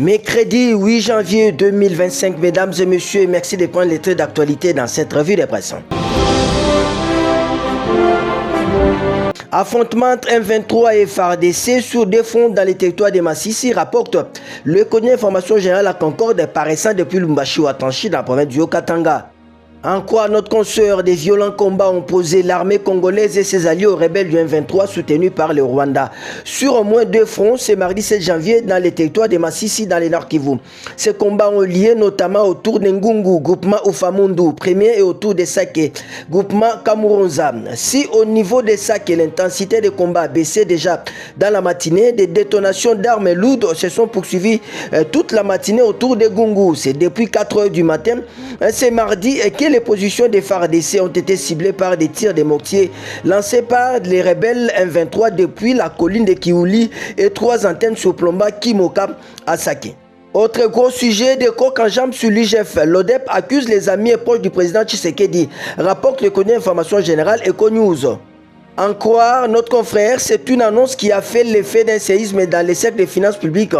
Mercredi 8 janvier 2025, mesdames et messieurs, merci de prendre les traits d'actualité dans cette revue de presse. Affrontement entre M23 et FARDC sur des fronts dans les territoires de Massissi, rapporte le Comité d'information générale à Concorde paraissant depuis Lumbashi ou Atanchi dans la province du Haut-Katanga. En quoi notre consoeur, des violents combats ont posé l'armée congolaise et ses alliés aux rebelles du M23 soutenus par le Rwanda. Sur au moins 2 fronts, ce mardi 7 janvier dans les territoires de Massissi dans les Nord Kivu. Ces combats ont lié notamment autour de Ngungu, groupement Ufamundu, premier et autour de Sake, groupement Kamuronza. Si au niveau de Sake, l'intensité des combats a baissé déjà dans la matinée, des détonations d'armes lourdes se sont poursuivies toute la matinée autour de Ngungu. C'est depuis 4 h du matin, ce mardi, que les positions des FARDC ont été ciblées par des tirs de mortier lancés par les rebelles M23 depuis la colline de Kiouli et 3 antennes sur Plomba, Kimoka, à Sake. Autre gros sujet de coq en jambe sur l'IGF. L'ODEP accuse les amis et proches du président Tshisekedi, rapporte le Comité d'information générale Econews. En croire notre confrère, c'est une annonce qui a fait l'effet d'un séisme dans les cercles des finances publiques.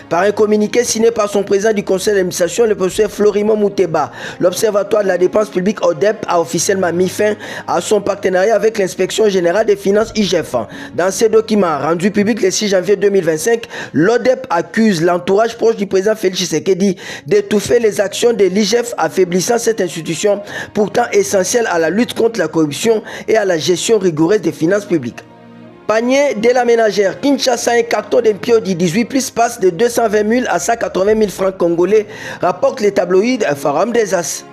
Par un communiqué signé par son président du conseil d'administration, le professeur Florimond Mouteba, l'Observatoire de la dépense publique ODEP a officiellement mis fin à son partenariat avec l'inspection générale des finances IGF. Dans ces documents rendus publics le 6 janvier 2025, l'ODEP accuse l'entourage proche du président Félix Tshisekedi d'étouffer les actions de l'IGF, affaiblissant cette institution pourtant essentielle à la lutte contre la corruption et à la gestion rigoureuse des finances publiques. Panier de la ménagère, Kinshasa, un carton d'impiodi 18+ passe de 220 000 à 180 000 francs congolais, rapporte les tabloïds Forum des As.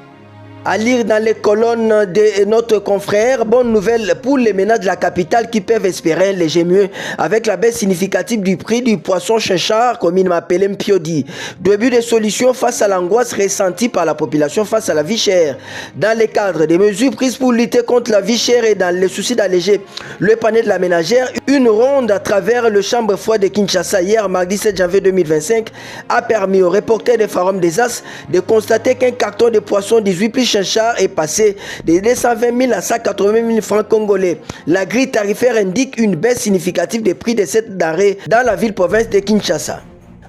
À lire dans les colonnes de notre confrère, bonne nouvelle pour les ménages de la capitale qui peuvent espérer un léger mieux avec la baisse significative du prix du poisson chinchard, comme il m'appelle Mpiodi. Début de solutions face à l'angoisse ressentie par la population face à la vie chère. Dans le cadre des mesures prises pour lutter contre la vie chère et dans le souci d'alléger le panier de la ménagère, une ronde à travers le chambre froide de Kinshasa hier, mardi 7 janvier 2025, a permis aux reporters de Forum des As de constater qu'un carton de poisson 18+ chinchard est passé de 220 000 à 180 000 francs congolais. La grille tarifaire indique une baisse significative des prix de cette denrée dans la ville-province de Kinshasa.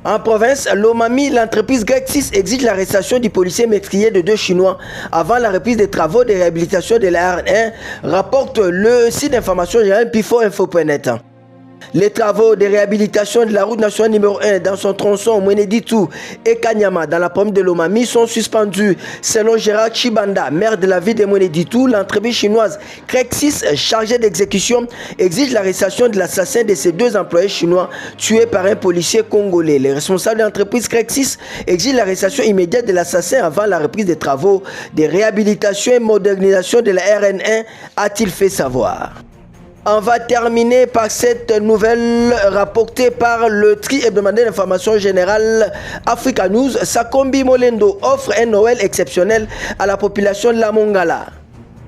En province, l'Omami, l'entreprise Grexis exige l'arrestation du policier meurtrier de 2 Chinois avant la reprise des travaux de réhabilitation de la RN1, rapporte le site d'information générale Pifo-Info.net. Les travaux de réhabilitation de la route nationale numéro 1 dans son tronçon Mweneditu et Kanyama dans la province de l'Omami sont suspendus. Selon Gérard Chibanda, maire de la ville de Mweneditu, l'entreprise chinoise Crexis, chargée d'exécution, exige l'arrestation de l'assassin de ses 2 employés chinois tués par un policier congolais. Les responsables de l'entreprise Crexis exigent l'arrestation immédiate de l'assassin avant la reprise des travaux de réhabilitation et modernisation de la RN1, a-t-il fait savoir. On va terminer par cette nouvelle rapportée par le tri hebdomadaire d'information générale Africa News. Sakombi Molendo offre un Noël exceptionnel à la population de la Mongala.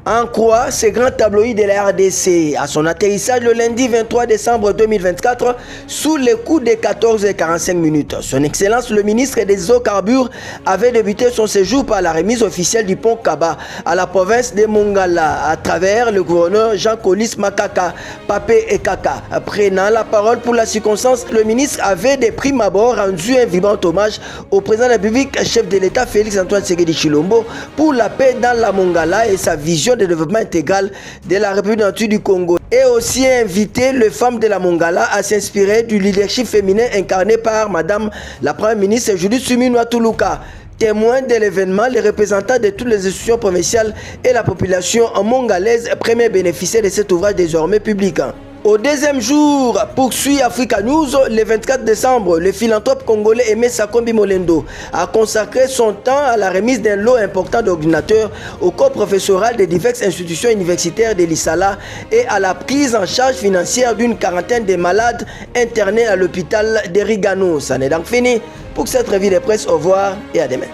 En quoi ce grand tabloïd de la RDC à son atterrissage le lundi 23 décembre 2024 sous les coups de 14h45. Son Excellence le ministre des Hydrocarbures avait débuté son séjour par la remise officielle du pont Kaba à la province de Mongala à travers le gouverneur Jean-Colis Makaka Papé et Kaka. Prenant la parole pour la circonstance, le ministre avait de prime abord rendu un vibrant hommage au président de la République, chef de l'État Félix-Antoine Tshisekedi Tshilombo pour la paix dans la Mongala et sa vision de développement intégral de la République du Congo, et aussi invité les femmes de la Mongala à s'inspirer du leadership féminin incarné par Madame la Première ministre Judith Suminwa Tuluka. Témoins de l'événement, les représentants de toutes les institutions provinciales et la population mongalaise, premiers bénéficiaires de cet ouvrage désormais public. Au deuxième jour, poursuit Africa News, le 24 décembre, le philanthrope congolais Aimé Sakombi Molendo a consacré son temps à la remise d'un lot important d'ordinateurs au corps professoral des diverses institutions universitaires de l'Issala et à la prise en charge financière d'une quarantaine de malades internés à l'hôpital de Rigano. Ça n'est donc fini pour cette revue de presse. Au revoir et à demain.